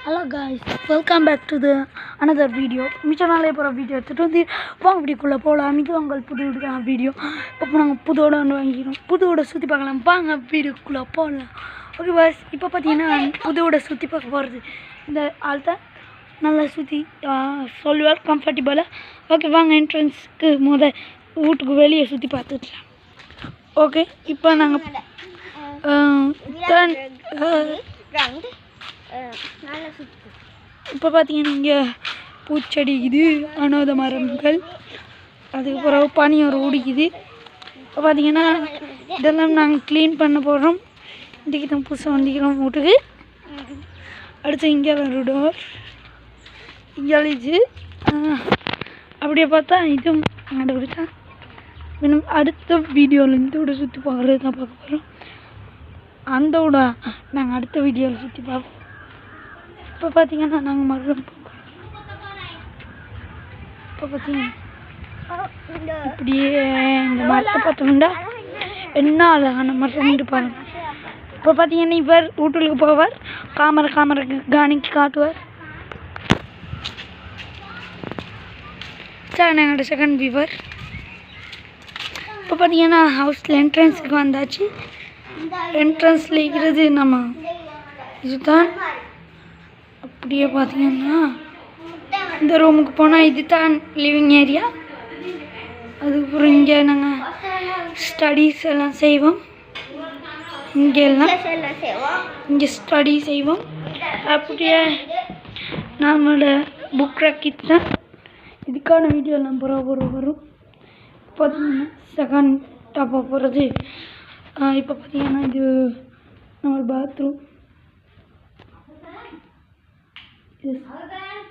Hello guys, welcome back to the another video. மிச்சனாலே போகிற video எடுத்துகிட்டு வந்து வாங்க வீடியோக்குள்ளே போகலாம். இது உங்கள் புது வீடியோ. இப்போ நாங்கள் புதோட வந்து வாங்கிக்கிறோம். புதுவோட சுற்றி பார்க்கலாம். வாங்க வீடியோக்குள்ளே போகலாம். ஓகே பாஸ், இப்போ பார்த்தீங்கன்னா புதுவோட சுற்றி பார்க்க போகிறது இந்த ஆள் தான் நல்லா சுற்றி சொல்லுவார் கம்ஃபர்டபுளாக. ஓகே வாங்க என்ட்ரன்ஸுக்கு வீட்டுக்கு வெளியே சுற்றி பார்த்துக்கலாம். ஓகே இப்போ நாங்கள் இப்போ பார்த்தீங்கன்னா இங்கே பூச்செடி இது அனாத மரங்கள், அதுக்கப்புறம் பனியாரம் ஓடிக்குது. இப்போ பார்த்தீங்கன்னா இதெல்லாம் நாங்கள் க்ளீன் பண்ண போகிறோம். இன்றைக்கி தான் புதுசாக வந்துக்கிறோம் வீட்டுக்கு. அடுத்து இங்கே ஒரு டோர் இங்கே இது அப்படியே பார்த்தா இதுவும் நடக்குது. இன்னும் அடுத்த வீடியோவில் இதோட சுற்றி பார்க்குறது தான் பார்க்க போகிறோம். அந்த விட நாங்கள் அடுத்த வீடியோவில் சுற்றி பார்ப்போம். இப்போ பார்த்தீங்கன்னா நாங்கள் மறுபடியும் இப்போ பார்த்தீங்கன்னா இப்படியே இந்த மரத்தை பார்த்தோம்னா என்ன அழகான மரம் பாருங்க. இப்போ பார்த்தீங்கன்னா இவர் வீட்டுக்கு போவார், காமரைக்கு காணிக்கு காட்டுவார். சார் என்னோட செகண்ட் வியூவர். இப்போ பார்த்தீங்கன்னா ஹவுஸில் என்ட்ரன்ஸுக்கு வந்தாச்சு. என்ட்ரன்ஸில் இருக்கிறது நம்ம இதுதான். அப்படியே பார்த்தீங்கன்னா இந்த ரூமுக்கு போனால் இது தான் லிவிங் ஏரியா. அதுக்கப்புறம் இங்கே நாங்கள் ஸ்டடீஸ் எல்லாம் செய்வோம். இங்கே ஸ்டடி செய்வோம். அப்படியே நம்மளோட புக் ராக்கெட் தான். இதுக்கான வீடியோ எல்லாம் வரும். பார்த்தீங்கன்னா செகண்ட் டாப்பாக போகிறது. இப்போ பார்த்தீங்கன்னா இது நம்ம பாத்ரூம்.